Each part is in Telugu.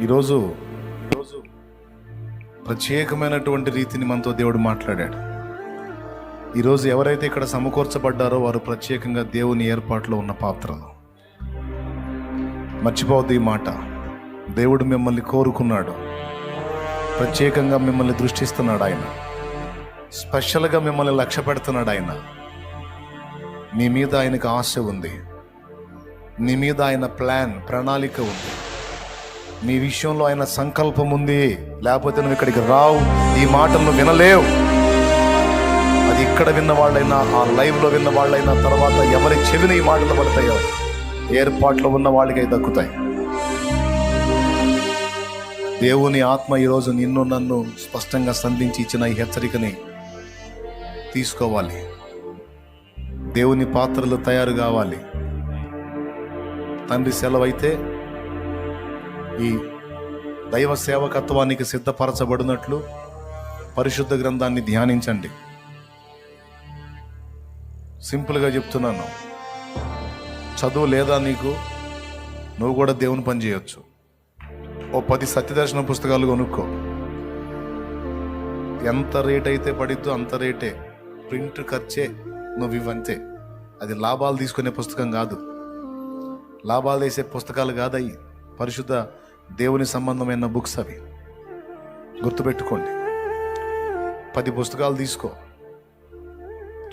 ఈరోజు ప్రత్యేకమైనటువంటి రీతిని మనతో దేవుడు మాట్లాడాడు. ఈరోజు ఎవరైతే ఇక్కడ సమకూర్చబడ్డారో వారు ప్రత్యేకంగా దేవుని ఏర్పాట్లో ఉన్న పాత్రలు. మర్చిపోవద్దు ఈ మాట. దేవుడు మిమ్మల్ని కోరుకున్నాడు, ప్రత్యేకంగా మిమ్మల్ని దృష్టిస్తున్నాడు. ఆయన స్పెషల్గా మిమ్మల్ని లక్ష్య పెడుతున్నాడు. ఆయన మీ మీద ఆయనకు ఆశ ఉంది, మీ మీద ఆయన ప్రణాళిక ఉంది, మీ విషయంలో ఆయన సంకల్పం ఉంది. లేకపోతే నువ్వు ఇక్కడికి రావు, ఈ మాటలను వినలేవు. అది ఇక్కడ విన్న వాళ్ళైనా, ఆ లైవ్లో విన్న వాళ్ళైనా, తర్వాత ఎవరి చెవిని ఈ మాటలు పడతాయో ఏర్పాట్లో ఉన్న వాళ్ళకి అవి దక్కుతాయి. దేవుని ఆత్మ ఈరోజు నిన్ను నన్ను స్పష్టంగా సంధించి ఇచ్చిన ఈ హెచ్చరికని తీసుకోవాలి. దేవుని పాత్రలు తయారు కావాలి. తండ్రి సెలవైతే ఈ దైవ సేవకత్వానికి సిద్ధపరచబడినట్లు పరిశుద్ధ గ్రంథాన్ని ధ్యానించండి. సింపుల్గా చెప్తున్నాను, చదువు లేదా నీకు, నువ్వు కూడా దేవుని పని చేయొచ్చు. ఓ 10 సత్యదర్శన పుస్తకాలు కొనుక్కో. ఎంత రేట్ అయితే పడిద్దో అంత రేటే, ప్రింట్ ఖర్చే, నువ్వు ఇవంతే. అది లాభాలు తీసుకునే పుస్తకం కాదు, లాభాలు వేసే పుస్తకాలు కాదయ్యి. పరిశుద్ధ దేవుని సంబంధమైన బుక్స్ అవి. గుర్తుపెట్టుకోండి. 10 పుస్తకాలు తీసుకో.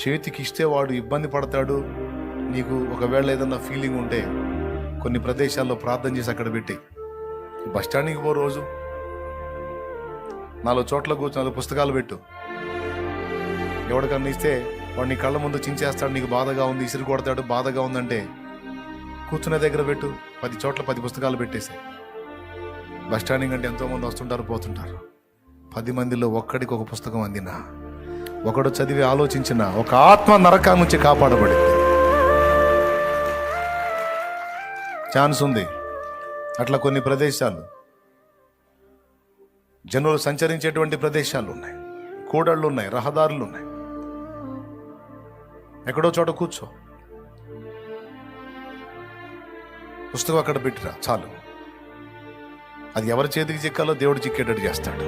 చేతికి ఇస్తే వాడు ఇబ్బంది పడతాడు. నీకు ఒకవేళ ఏదన్నా ఫీలింగ్ ఉంటే కొన్ని ప్రదేశాల్లో ప్రార్థన చేసి అక్కడ పెట్టి, బస్ స్టాండ్కి పో, రోజు 4 చోట్ల కూర్చొని 4 పుస్తకాలు పెట్టు. ఎవడికన్నా ఇస్తే వాడు నీ కళ్ళ ముందు చించేస్తాడు. నీకు బాధగా ఉంది, ఇసురు కొడతాడు. బాధగా ఉందంటే కూర్చునే దగ్గర పెట్టు. 10 చోట్ల 10 పుస్తకాలు పెట్టేసాయి. బస్ స్టాండింగ్ అంటే ఎంతోమంది వస్తుంటారు, పోతుంటారు. 10 మందిలో ఒక్కడికి ఒక పుస్తకం అందినా, ఒకడు చదివి ఆలోచించిన ఒక ఆత్మ నరకా నుంచి కాపాడబడింది. ఛాన్స్ ఉంది. అట్లా కొన్ని ప్రదేశాలు, జనులు సంచరించేటువంటి ప్రదేశాలు ఉన్నాయి, కూడళ్ళు ఉన్నాయి, రహదారులు ఉన్నాయి. ఎక్కడో చోట కూర్చో, పుస్తకం అక్కడ పెట్టిరా, చాలు. అది ఎవరి చేతికి చిక్కాలో దేవుడు చిక్కేటట్టు చేస్తాడు.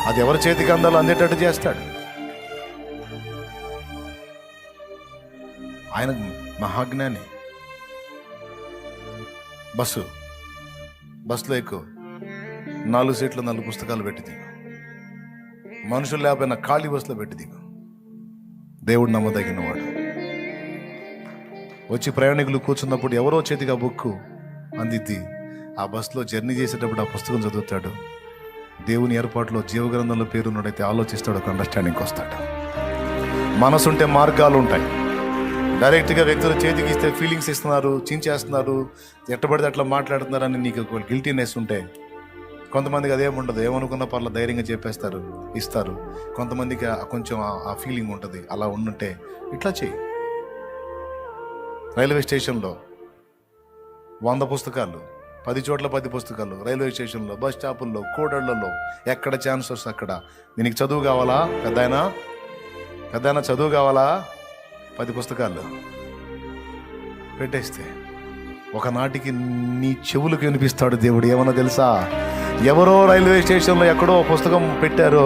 అది ఎవరి చేతికి అందాలో అందేటట్టు చేస్తాడు. ఆయన మహాజ్ఞాని. బస్సులో ఎక్కువ 4 సీట్లు 4 పుస్తకాలు పెట్టి దిగు. మనుషులు లేకపోయినా ఖాళీ బస్సులో పెట్టి దిగు. దేవుడు నమ్మదగినవాడు. వచ్చి ప్రయాణికులు కూర్చున్నప్పుడు ఎవరో చేతికి ఆ బుక్ అందిద్ది. ఆ బస్సులో జర్నీ చేసేటప్పుడు ఆ పుస్తకం చదువుతాడు. దేవుని ఏర్పాటులో జీవగ్రంథంలో పేరున్నడైతే ఆలోచిస్తాడు, ఒక అండర్స్టాండింగ్కి వస్తాడు. మనసుంటే మార్గాలు ఉంటాయి. డైరెక్ట్గా వ్యక్తులు చేతికి ఇస్తే ఫీలింగ్స్ ఇస్తున్నారు, చించేస్తున్నారు, ఎట్టబడితే అట్లా మాట్లాడుతున్నారని నీకు ఒక గిల్టీనెస్ ఉంటే, కొంతమందికి అదేముండదు, ఏమనుకున్న పర్ల ధైర్యంగా చెప్పేస్తారు, ఇస్తారు. కొంతమందికి కొంచెం ఆ ఫీలింగ్ ఉంటుంది. అలా ఉండుంటే ఇట్లా చెయ్యి. రైల్వే స్టేషన్లో 100 పుస్తకాలు, 10 చోట్ల 10 పుస్తకాలు. రైల్వే స్టేషన్లో, బస్ స్టాపుల్లో, కూడళ్లలో, ఎక్కడ ఛాన్స్ వస్తే అక్కడ. దీనికి చదువు కావాలా? పెద్దాయన చదువు కావాలా? 10 పుస్తకాలు పెట్టేస్తే ఒకనాటికి నీ చెవులకు వినిపిస్తాడు దేవుడు. ఏమన్నా తెలుసా? ఎవరో రైల్వే స్టేషన్లో ఎక్కడో పుస్తకం పెట్టారో,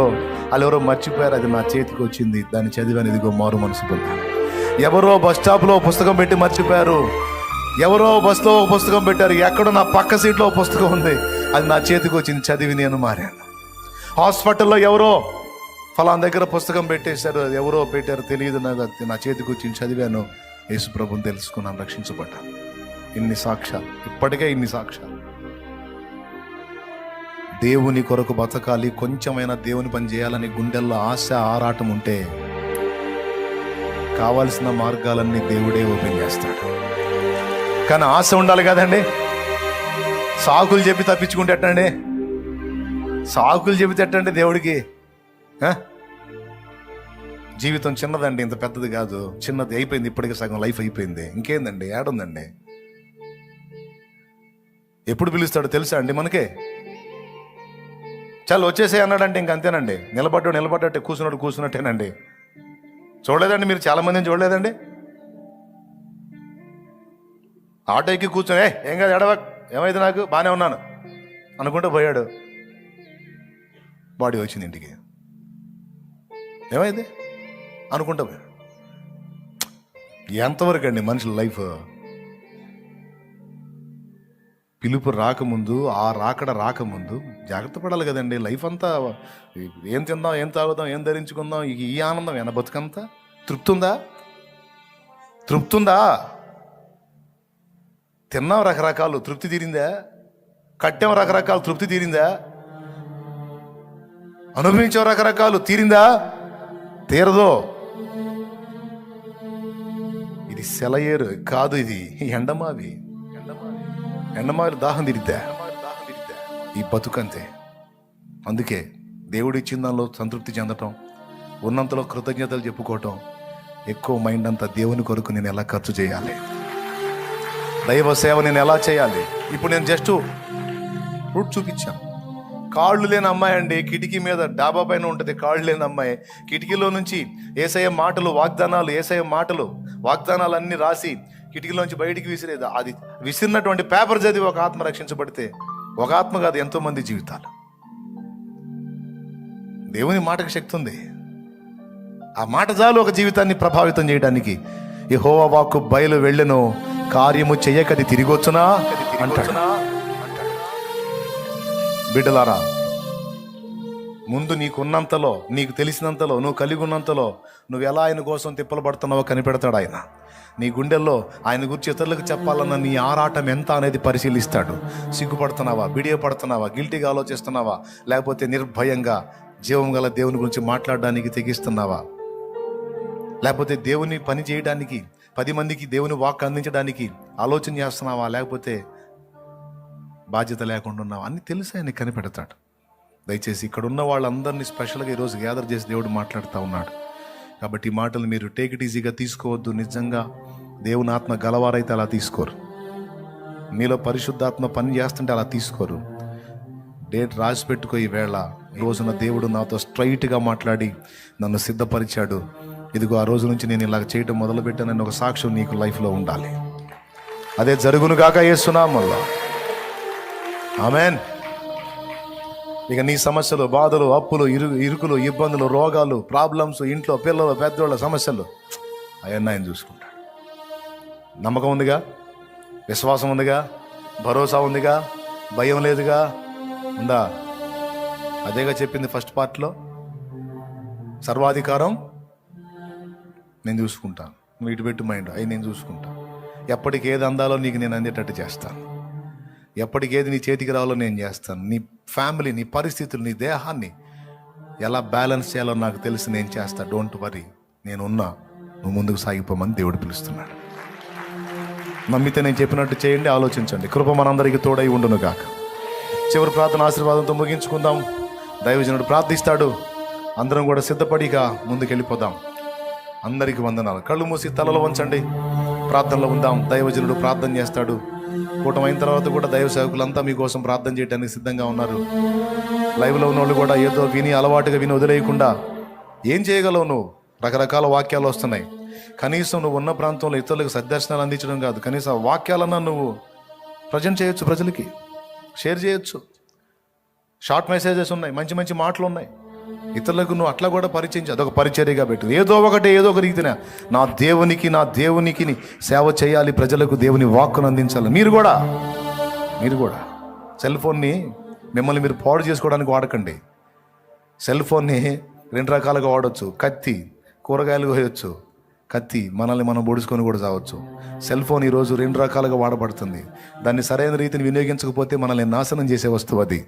వాళ్ళు ఎవరో మర్చిపోయారు, అది నా చేతికి వచ్చింది, దాన్ని చదివాను, ఇదిగో మారు మనసు పొందాను. ఎవరో బస్ స్టాప్లో పుస్తకం పెట్టి మర్చిపోయారు, ఎవరో బస్సులో ఒక పుస్తకం పెట్టారు, ఎక్కడో నా పక్క సీట్లో పుస్తకం ఉంది, అది నా చేతికి వచ్చింది, చదివి నేను మారాను. హాస్పిటల్లో ఎవరో ఫలానా దగ్గర పుస్తకం పెట్టేశారు, అది ఎవరో పెట్టారు తెలియదు, నా చేతికి వచ్చింది, చదివాను, యేసు ప్రభుని తెలుసుకున్నాను, రక్షించబడ్డాను. ఇన్ని సాక్ష్యాలు, ఇప్పటికే ఇన్ని సాక్ష్యాలు. దేవుని కొరకు బతకాలి, కొంచెమైనా దేవుని పని చేయాలని గుండెల్లో ఆశ, ఆరాటం ఉంటే కావాల్సిన మార్గాలన్నీ దేవుడే ఓపెన్ చేస్తాడు. కానీ ఆశ ఉండాలి కదండి. సాకులు చెప్పి తప్పించుకుంటే ఎట్టండి? సాకులు చెప్పి ఎట్టండి దేవుడికి? జీవితం చిన్నదండి, ఇంత పెద్దది కాదు. చిన్నది అయిపోయింది, ఇప్పటికే సగం లైఫ్ అయిపోయింది. ఇంకేందండి, ఏడుందండి? ఎప్పుడు పిలుస్తాడో తెలుసా అండి మనకే? చాలా వచ్చేసే అన్నాడంటే ఇంక అంతేనండి. నిలబడ్డట్టే, కూర్చున్నట్టేనండి. చూడలేదండి మీరు? చాలా మందిని చూడలేదండి? ఆటో ఎక్కి కూర్చొని ఏం కాదు, ఏమైంది, నాకు బాగానే ఉన్నాను, అనుకుంటూ పోయాడు. బాడీ వచ్చింది ఇంటికి. ఏమైంది అనుకుంటా పోయాడు. ఎంతవరకు అండి మనుషుల లైఫ్? పిలుపు రాకముందు, ఆ రాకడ రాకముందు జాగ్రత్త పడాలి కదండి. లైఫ్ అంతా ఏం తిందాం, ఏం తాగుదాం, ఏం ధరించుకుందాం, ఈ ఆనందం ఏనా బతుకంతా? తృప్తుందా? తిన్నాం రకరకాలు, తృప్తి తీరిందా? కట్టాం రకరకాలు, తృప్తి తీరిందా? అనుభవించాం రకరకాలు, తీరిందా? తీరదో. ఇది సెలయేరు కాదు, ఇది ఎండమావిలు దాహం తీరిద్దా? ఈ బతుకంతే. అందుకే దేవుడు ఇచ్చిన దానిలో సంతృప్తి చెందటం, ఉన్నంతలో కృతజ్ఞతలు చెప్పుకోవటం, ఎక్కువ మైండ్ అంతా దేవుని కొరకు నేను ఎలా ఖర్చు చేయాలి, దైవ సేవ నేను ఎలా చేయాలి. ఇప్పుడు నేను జస్ట్ రూట్ చూపించాను. కాళ్ళు లేని అమ్మాయి అండి, కిటికీ మీద డాబా పైన ఉంటుంది కాళ్ళు లేని అమ్మాయి. కిటికీలో నుంచి ఏసయ్య మాటలు, వాగ్దానాలు అన్ని రాసి కిటికీలోంచి బయటికి విసిరేది. అది విసిరినటువంటి పేపర్ చదివి ఒక ఆత్మ రక్షించబడితే, ఒక ఆత్మ కాదు, ఎంతో మంది జీవితాలు. దేవుని మాటకు శక్తి ఉంది. ఆ మాట చాలు ఒక జీవితాన్ని ప్రభావితం చేయడానికి. యెహోవా వాక్కు బయలు వెళ్ళెను, కార్యము చెయ్యకది తిరిగొచ్చునా అంటాడు. బిడ్డలారా, ముందు నీకున్నంతలో, నీకు తెలిసినంతలో, నువ్వు కలిగి ఉన్నంతలో నువ్వు ఎలా ఆయన కోసం తిప్పలు పడుతున్నావో కనిపెడతాడు ఆయన. నీ గుండెల్లో ఆయన గురించి ఇతరులకు చెప్పాలన్న నీ ఆరాటం ఎంత అనేది పరిశీలిస్తాడు. సిగ్గుపడుతున్నావా, బిడియపడుతున్నావా, గిల్టీగా ఆలోచిస్తున్నావా, లేకపోతే నిర్భయంగా జీవం గల దేవుని గురించి మాట్లాడడానికి తెగిస్తున్నావా, లేకపోతే దేవుని పని చేయడానికి, 10 మందికి దేవుని వాక్ అందించడానికి ఆలోచన చేస్తున్నావా, లేకపోతే బాధ్యత లేకుండా ఉన్నావా అన్ని తెలిసి ఆయన కనిపెడతాడు. దయచేసి ఇక్కడ ఉన్న వాళ్ళందరినీ స్పెషల్గా ఈరోజు గ్యాదర్ చేసి దేవుడు మాట్లాడుతూ ఉన్నాడు. కాబట్టి ఈ మాటలు మీరు టేక్ ఇట్ ఈజీగా తీసుకోవద్దు. నిజంగా దేవుని ఆత్మ గలవారైతే అలా తీసుకోరు. మీలో పరిశుద్ధాత్మ పని చేస్తుంటే అలా తీసుకోరు. డేట్ రాసి పెట్టుకో. ఈ వేళ, ఈ రోజున దేవుడు నాతో స్ట్రైట్గా మాట్లాడి నన్ను సిద్ధపరిచాడు. ఇదిగో ఆ రోజు నుంచి నేను ఇలాగ చేయటం మొదలుపెట్టానని ఒక సాక్ష్యం నీకు లైఫ్లో ఉండాలి. అదే జరుగునుగాక యేసునామములో. ఆమేన్. ఇక నీ సమస్యలు, బాధలు, అప్పులు, ఇరుకులు, ఇబ్బందులు, రోగాలు, ప్రాబ్లమ్స్, ఇంట్లో పిల్లలు, పెద్దోళ్ళ సమస్యలు అవన్నీ ఆయన చూసుకుంటాడు. నమ్మకం ఉందిగా, విశ్వాసం ఉందిగా, భరోసా ఉందిగా, భయం లేదుగా, ఉందా? అదేగా చెప్పింది ఫస్ట్ పార్ట్లో. సర్వాధికారం నేను చూసుకుంటాను, నువ్వు ఇటు పెట్టు మైండ్, అవి నేను చూసుకుంటాను. ఎప్పటికి ఏది అందాలో నీకు నేను అందేటట్టు చేస్తాను. ఎప్పటికి ఏది నీ చేతికి రావాలో నేను చేస్తాను. నీ ఫ్యామిలీ, నీ పరిస్థితులు, నీ దేహాన్ని ఎలా బ్యాలెన్స్ చేయాలో నాకు తెలిసి నేను చేస్తాను. డోంట్ వరీ, నేనున్నా, నువ్వు ముందుకు సాగిపోమని దేవుడు పిలుస్తున్నాడు. నమ్మితే నేను చెప్పినట్టు చేయండి, ఆలోచించండి. కృప మనందరికీ తోడై ఉండును గాక. చివరి ప్రార్థన ఆశీర్వాదంతో ముగించుకుందాం. దైవజనుడు ప్రార్థిస్తాడు. అందరం కూడా సిద్ధపడిగా ముందుకెళ్ళిపోదాం. అందరికీ వందనాలు. కళ్ళు మూసి తలలో వంచండి, ప్రార్థనలో ఉందాం. దైవజనుడు ప్రార్థన చేస్తాడు. కూటమి అయిన తర్వాత కూడా దైవ సేవకులంతా మీకోసం ప్రార్థన చేయడానికి సిద్ధంగా ఉన్నారు. లైవ్లో ఉన్న వాళ్ళు కూడా ఏదో విని అలవాటుగా విని వదిలేయకుండా ఏం చేయగలవు నువ్వు? రకరకాల వాక్యాలు వస్తున్నాయి. కనీసం నువ్వు ఉన్న ప్రాంతంలో ఇతరులకు సద్దర్శనాలు అందించడం కాదు, కనీసం వాక్యాలన్నా నువ్వు ప్రజెంట్ చేయొచ్చు, ప్రజలకి షేర్ చేయొచ్చు. షార్ట్ మెసేజెస్ ఉన్నాయి, మంచి మంచి మాటలు ఉన్నాయి. ఇతరులకు నువ్వు అట్లా కూడా పరిచయం, అదొక పరిచర్యగా పెట్టు. ఏదో ఒక రీతిన నా దేవునికి సేవ చేయాలి, ప్రజలకు దేవుని వాక్కును అందించాలి. మీరు కూడా సెల్ ఫోన్ని మిమ్మల్ని మీరు పాడు చేసుకోవడానికి వాడకండి. సెల్ ఫోన్ని 2 రకాలుగా వాడచ్చు. కత్తి, కూరగాయలు కోయొచ్చు. కత్తి మనల్ని మనం పొడుచుకొని కూడా చావచ్చు. సెల్ ఫోన్ ఈరోజు 2 రకాలుగా వాడబడుతుంది. దాన్ని సరైన రీతిని వినియోగించకపోతే మనల్ని నాశనం చేసే వస్తువు అది.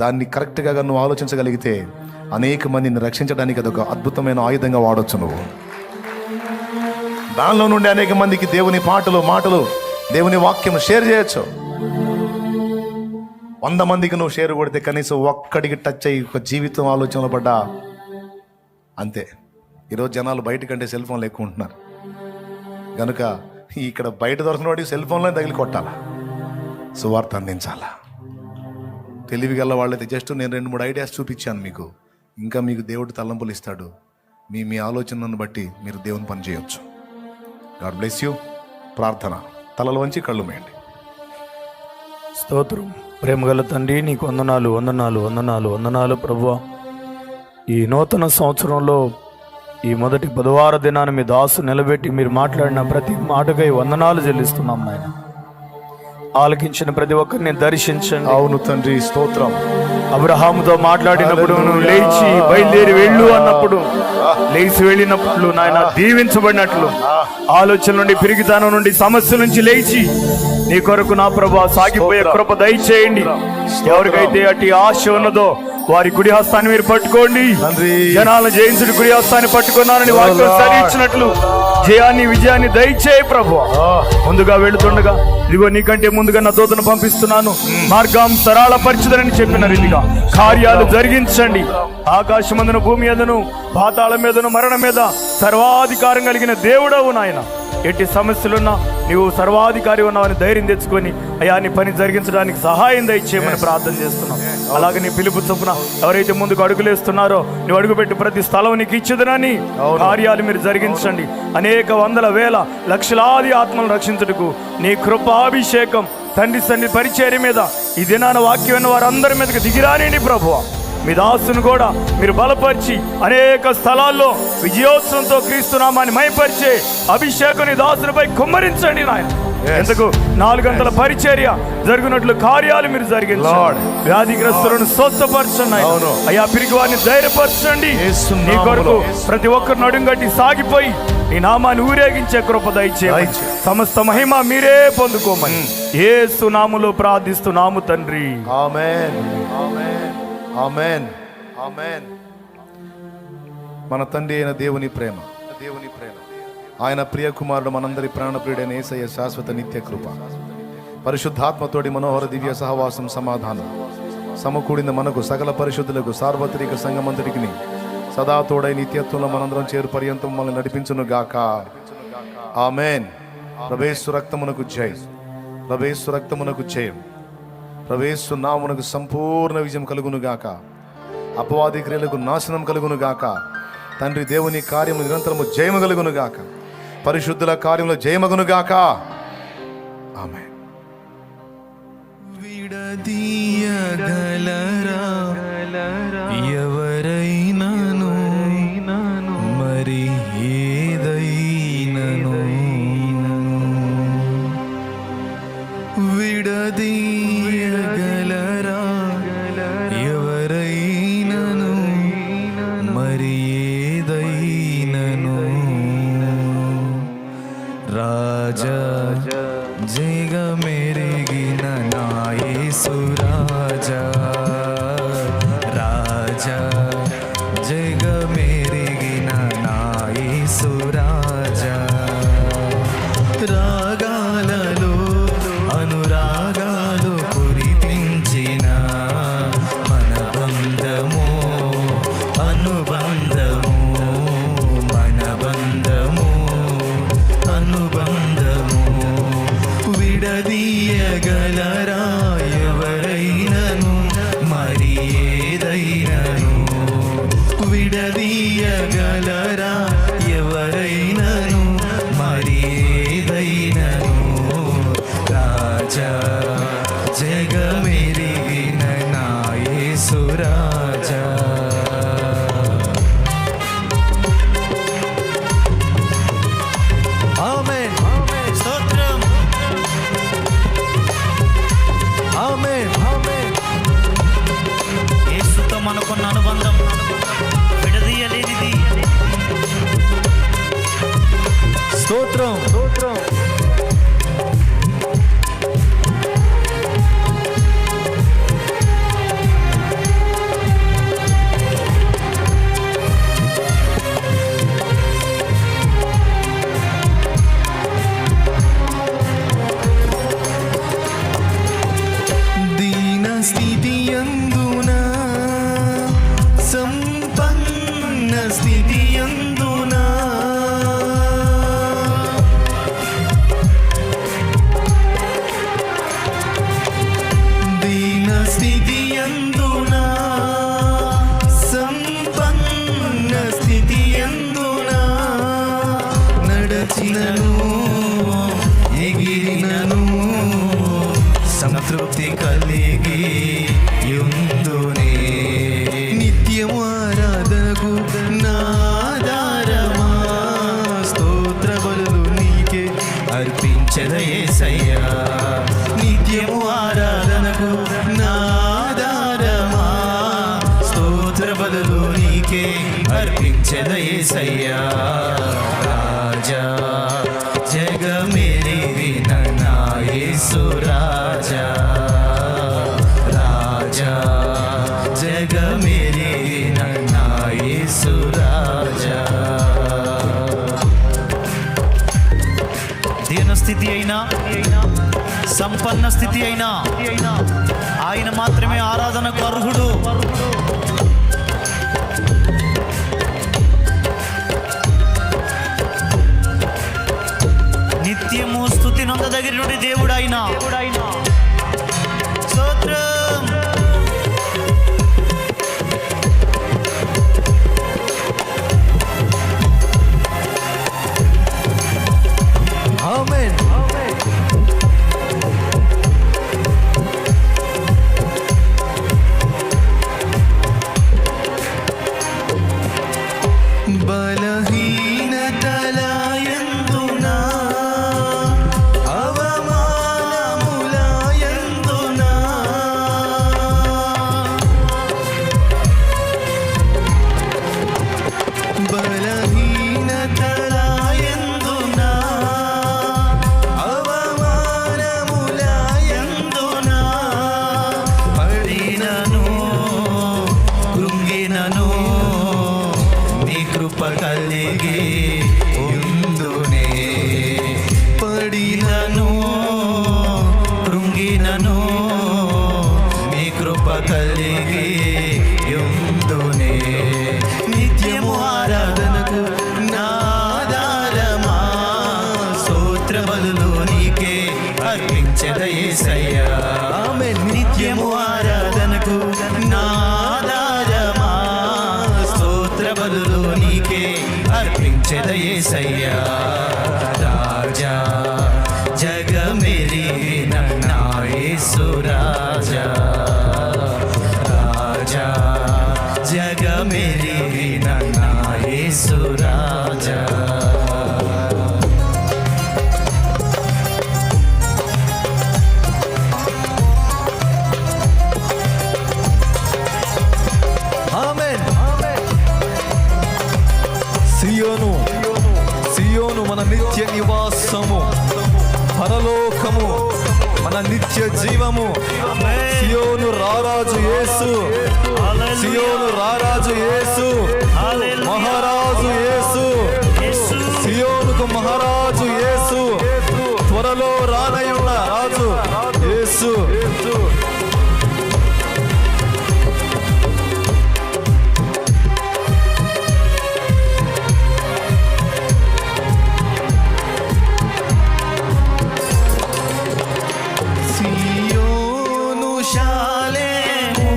దాన్ని కరెక్ట్గా నువ్వు ఆలోచించగలిగితే అనేక మందిని రక్షించడానికి అదొక అద్భుతమైన ఆయుధంగా వాడవచ్చు. నువ్వు దానిలో నుండి అనేక మందికి దేవుని మాటలు దేవుని వాక్యం షేర్ చేయొచ్చు. 100 మందికి నువ్వు షేర్ కొడితే కనీసం ఒక్కడికి టచ్ అయ్యి ఒక జీవితం ఆలోచనలో పడ్డా అంతే. ఈరోజు జనాలు బయట కంటే సెల్ ఫోన్లు ఎక్కువ ఉంటున్నారు కనుక ఇక్కడ బయట దొరికిన వాడికి సెల్ ఫోన్లో తగిలి కొట్టాలా, సువార్త అందించాలా. తెలివిగల వాళ్ళైతే జస్ట్ నేను 2-3 ఐడియాస్ చూపించాను మీకు. ఇంకా మీకు దేవుడు తలంపులు ఇస్తాడు. మీ ఆలోచనను బట్టి మీరు దేవుని పని చేయొచ్చు. God bless you. ప్రార్థన. తలలు వంచి కళ్ళు మూయండి. స్తోత్రం. ప్రేమగల తండ్రి, నీకు వందనాలు వందనాలు వందనాలు వందనాలు ప్రభువా. ఈ నూతన సంవత్సరంలో ఈ మొదటి బుధవార దినాన్ని మీ దాసు నిలబెట్టి మీరు మాట్లాడిన ప్రతి మాటకై వందనాలు చెల్లిస్తున్నాం నాయన. ఆలకించిన ప్రతి ఒక్కరిని దర్శించండి. అవును తండ్రి, స్తోత్రం. అబ్రహాముతో మాట్లాడినప్పుడు నువ్వు లేచి బయలుదేరి వెళ్ళు అన్నప్పుడు లేచి వెళ్ళినప్పుడు నాయన దీవించబడినట్లు ఆలోచన నుండి, పిరిగితనం నుండి, సమస్య నుంచి లేచి నీ కొరకు నా ప్రభా సాగిపోయే కృప దయచేయండి. ఎవరికైతే అట్టి ఆశ ఉన్నదో వారి కుడి హస్తాన్ని మీరు పట్టుకోండి. జనాలను జయించుడు కుడి హస్తాన్ని పట్టుకున్నారని వాక్యం సరిచ్చినట్లు జయాన్ని విజయాన్ని దయచేయి ప్రభువా. ముందుగా వెళుతుండగా ఇదిగో నీకంటే ముందుగా నా దూతను పంపిస్తున్నాను, మార్గం సరళపరచుదని చెప్పిన రీతిగా కార్యాలు జరిగించండి. ఆకాశమందును, భూమి మీదను, పాతాళం మీదను, మరణం మీద సర్వాధికారం కలిగిన దేవుడవు నాయన. ఎట్టి సమస్యలున్నా నీవు సర్వాధికారి ఉన్నావని ధైర్యం తెచ్చుకొని అయ్యా నీ పని జరిగించడానికి సహాయం దయచేయమని ప్రార్థన చేస్తున్నాం. అలాగే నీ పిలుపు చొప్పున ఎవరైతే ముందుకు అడుగులేస్తున్నారో నువ్వు అడుగుపెట్టి ప్రతి స్థలం నీకు ఇచ్చేదనని కార్యాలు మీరు జరిగించండి. అనేక వందల వేల లక్షలాది ఆత్మలను రక్షించుటకు నీ కృపాభిషేకం తండ్రి సన్ని పరిచర్య మీద ఈ దినాన వాక్యం విన్న వారందరి మీదకి దిగిరానండి ప్రభువా. మీ దాసును కూడా మీరు బలపరిచి అనేక స్థలాల్లో విజయోత్సవంతో క్రీస్తునామాన్ని మైపరిచే అభిషేకం నీ దాసునిపై కుమ్మరించండి నాయన. ఎందుకు 4 గంటల పరిచర్య జరిగినట్లు కార్యాలు మీరు జరిగించండి. వ్యాధిగ్రస్తులను స్వస్థపరచండి అయ్యా, పిరికి వారిని ధైర్యపరచండి. నీ కొరకు ప్రతి ఒక్కరు నడుంగట్టి సాగిపోయి నీ నామాన్ని ఊరేగించే కృప దయచేయండి. సమస్త మహిమ మీరే పొందుకోమని యేసు నామములో ప్రార్థిస్తున్నాము తండ్రి. ఆమేన్, ఆమేన్, ఆమేన్, ఆమేన్. మన తండ్రి అయిన దేవుని ప్రేమ, ఆయన ప్రియ కుమారుడు మనందరి ప్రాణప్రియుడైన యేసయ్య శాశ్వత నిత్య కృప, పరిశుద్ధాత్మతోటి మనోహర దివ్య సహవాసం, సమాధానం సమకూడిన మనకు సకల పరిశుద్ధులకు సార్వత్రిక సంఘమంతటికి సదా తోడై నిత్యత్వంలో మనందరం చేరు పర్యంతం మనల్ని నడిపించును గాక. ఆమేన్. ప్రవేశు రక్తమునకు జై, ప్రవేశు రక్తమునకు జయం, ప్రవేశు నామునకు సంపూర్ణ విజయం కలుగును గాక. అపవాది క్రియలకు నాశనం కలుగును గాక. తండ్రి దేవుని కార్యము నిరంతరము జయము కలుగును గాక. పరిశుద్ధుల కార్యములో జయమగును గాక. ఆమేన్. విడదీయగలరా ఎవరైనాను మరి ఏదైనాను, విడదీయగలరా ఎవరైనాను మరి ఏదైనాను. రాజా జగ మెరిగిన నా యేసు రాజా, రాజా జగ మెరిగిన నా యేసు రాజా. రాగాలలో అనురాగాలు కురిపించిన మన బంధము, అనుబంధము, మన బంధము, అనుబంధము. విడదీయగలరా ఎవరైనాను మరి ఏదైనాను, విడదీయగలరా ఎవరైనాను మరి ఏదైనాను. రాజా జగమెరిగిన నా యేసు రాజా. ఆమేన్, స్తోత్రం. ఆమేన్, ఆమేన్. యేసుతో మనకున్న అనుబంధం విడదీయలేనిది. స్తోత్రం, స్తోత్రం. దీన స్థితి యందున సంపన్న స్థితి యందున దీన స్థితి యందున సంపన్న స్థితి యందున నడచినను ఎగిరినను తృప్తి కలిగి యుందునే. నిత్యము ఆరాధనకు నాదారమా స్తోత్ర బలులు నీకే అర్పించెద యేసయ్యా. నిత్యము ఆరాధనకు నాదారమా స్తోత్ర బలులు నీకే అర్పించెద యేసయ్యా. రాజా జగమెరిగిన నా యేసు రాజా, రాజా జగమెరిగిన నా యేసు రాజా. దీన స్థితి అయినా సంపన్న స్థితి అయినా ఆయన మాత్రమే ఆరాధనకు అర్హుడు. నిత్యము స్తుతి నొందదగినటువంటి దేవుడు ఆయన. స్తోత్రం. ఆమేన్. బలహీనతలయందునా అవమానములయందునా బలహీనతలయందునా అవమానములయందునా పడినను కృంగినను నీ కృప కలిగి ఉందునే. పడినను కృంగినను నీ కృప కలిగి ఉందునే. నిత్యము ఆరాధనకు నాదారమా స్తోత్ర బలులు నీకే అర్పించెద యేసయ్యా. నిత్యము ఆరాధనకు నాదారమా స్తోత్ర బలులు నీకే అర్పించెద యేసయ్యా. రాజా జగమెరిగిన నా యేసు రాజా, రాజా జగమెరిగిన నా యేసు రాజా. ఆమేన్. సియోను, సియోను మన నిత్య నివాసము, పరలోకము మన నిత్య జీవము. సియోను రారాజు యేసు, సియోను రారాజు యేసు, మహారాజు యేసు, సియోనుకు మహారాజు యేసు, త్వరలో రానయున్న రాజు యేసు. సియోను శాలేము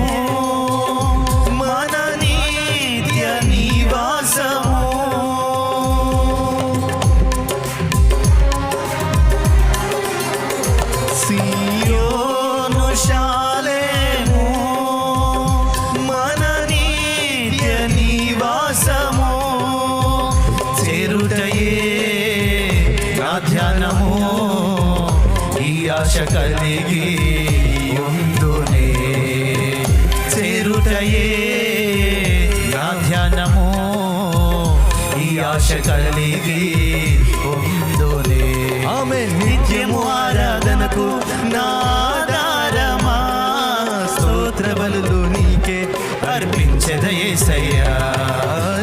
మన నిత్య నివాసము. సియోను శాలేము మన నిత్య నివాసము. చేరుటయే నా ధ్యానము ఈ ఆశ కలిగి ఉందునే. చేరుటయే నా ధ్యానము ఈ ఆశ కలిగి ఉందునే. ఆమేన్. నిత్యము ఆరాధనకు నాదారమా స్తోత్ర బలులు నీకే అర్పించెద యేసయ్యా.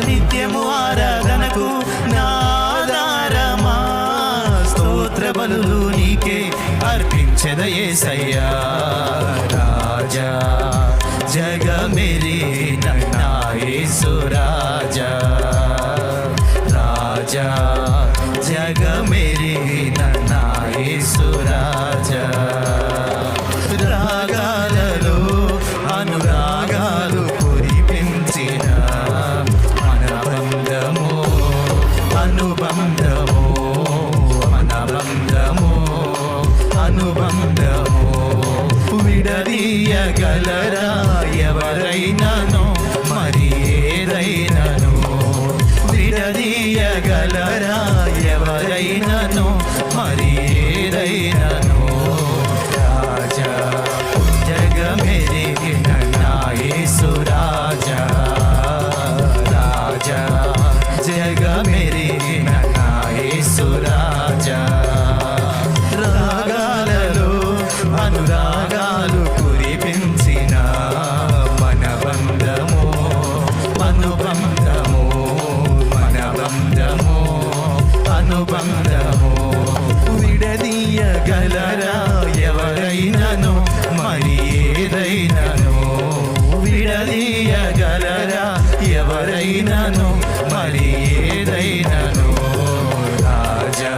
నిత్యము ఆరాధనకు నాదారమా స్తోత్ర బలులు నీకే అర్పించెద యేసయ్యా. రాజా జగమెరిగిన నా యేసు రాజా, రాజా జగమెరిగిన నా యేసు రాజా. రాగాలలో అనురాగాలు కురిపించిన మన బంధము, అనుబంధము, మన బంధము, అనుబంధము విడదీయగలరా ఎవరైనాను మరి ఏదైనాను విడదీయగలరా ఎవరైనాను మరి ఏదైనాను రాజా జగమెరిగిన నా యేసు రాజా రాజా జగమెరిగిన నా యేసు రాజా రాగాలలో అనురాగాలు కురిపించిన మన బంధము అనుబంధము మన బంధము అనుబంధము విడదీయగలరా ఎవరైనాను మరి ఏదైనాను విడదీయగలరా ఎవరైనాను మరి ఏదైనాను రాజా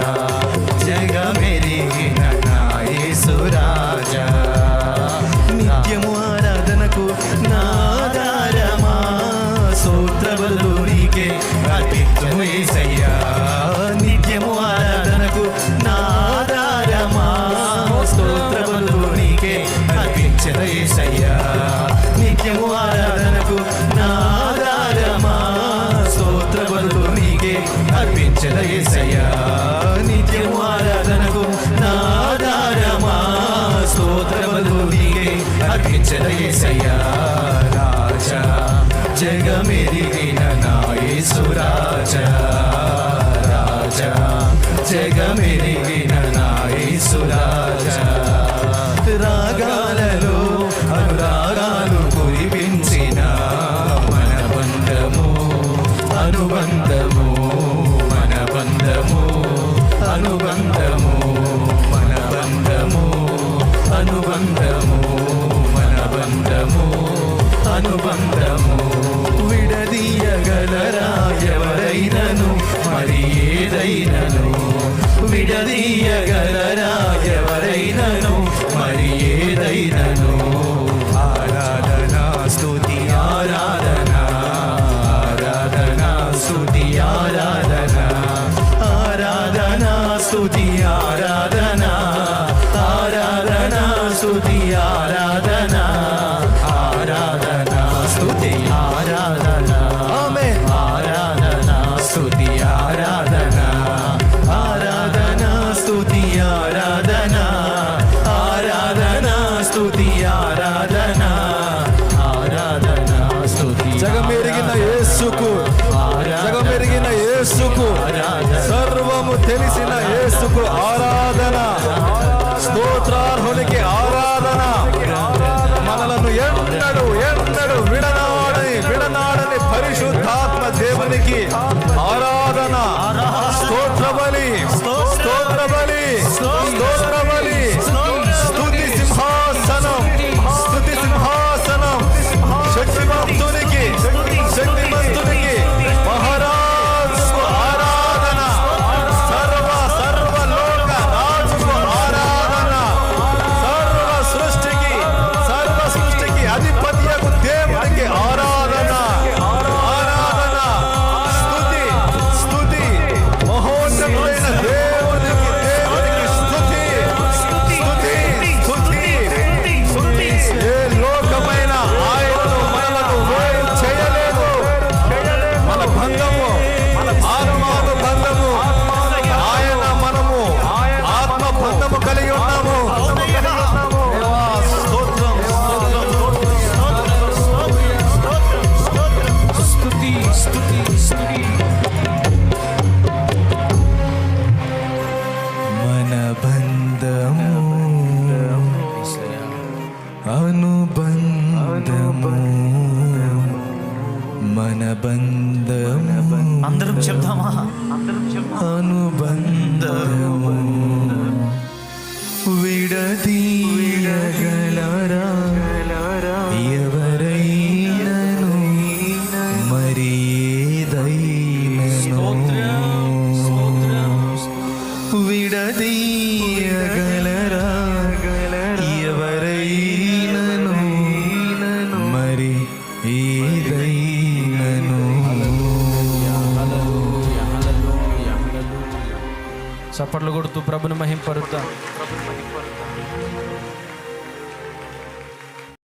జగమెరిగిన నా యేసు రాజా నిత్యము ఆరాధనకు నాదారమా స్తోత్రబలు నీకే అర్పించు యేసయ్యా నిత్యము ఆరాధనకు నాదారమా స్తోత్రబలు నీకే అర్పించు యేసయ్యా నిత్యము ఆరాధనకు నాదారమా స్తోత్రబలు నీకే అర్పించు యేసయ్యా నిత్యము ఆరాధనకు నాదారమా స్తోత్రబలు నీకే అర్పించు యేసయ్యా రాజా జగమెరిగిన నా యేసు రాజా రాజా జగమెరిగిన నా యేసు రాజా రాగాలలో అనురాగాలు కురిపించిన మన బంధము అనుబంధము మన బంధము అనుబంధము మన బంధము అనుబంధము మన బంధము అనుబంధము విడదీయగలరా ఎవరైనాను మరి ఏదైనాను విడదీయగలరా ఎవరైనాను మరి ఏదైనాను ఆరాధన స్తుతి ఆరాధన ఆరాధన స్తుతి ఆరాధన ఆరాధన స్తుతి ఆరాధన ఆరాధన స్తుతి ఆరాధన ఆరాధన స్తుతి ఆరాధన ఆమేన్ ఆరాధన స్తుతి ఆరాధన ఆరాధన స్తుతి ఆరాధన ఆరాధన స్తుతి ఆరాధన ఆరాధన స్తుతి జగమెరిగిన యేసుకు జగమెరిగిన యేసుకు సర్వము తెలిసిన యేసుకు ఆరాధన స్తోత్రార్హునికి ఆరాధన మనలను ఎన్నడు ఎన్నడు విడనాడని పరిశుద్ధాత్మ దేవునికి ఆరాధన స్తోత్ర బలి స్తోత్ర బలి స్తోత్ర బలి స్తుతి సింహాసనం స్తుతి సింహాసనం శక్తిమంతునికి శక్తిమంతునికి మహారాజుకు ఆరాధన సర్వలోక రాజుకు ఆరాధన సర్వ సృష్టికి అధిపతియకు దేవునికి ఆరాధన ఆరాధన స్తుతి స్తుతి మహోన్నతమైన దేవునికి స్తుతి స్తుతి స్తుతి ఏ లోకమైన ఆయనను మనలను వేరు చేయలేదు మన బంధము ఆత్మ బంధము ఆయన మనము ఆత్మ బంధము కలిగి ఉన్నాము దేవా, స్తోత్రం స్తుతి స్తుతి స్తుతి మన బంధము అనుబంధము మన బంధము అందరం చెప్తామా అనుబంధము విడదీయగలరా ఎవరైనాను మరి ఏదైనాను విడదీయగలరా ఎవరైనాను మరి ఏదైనాను చప్పట్లు కొడుతూ ప్రభుని మహింపరుద్దాం.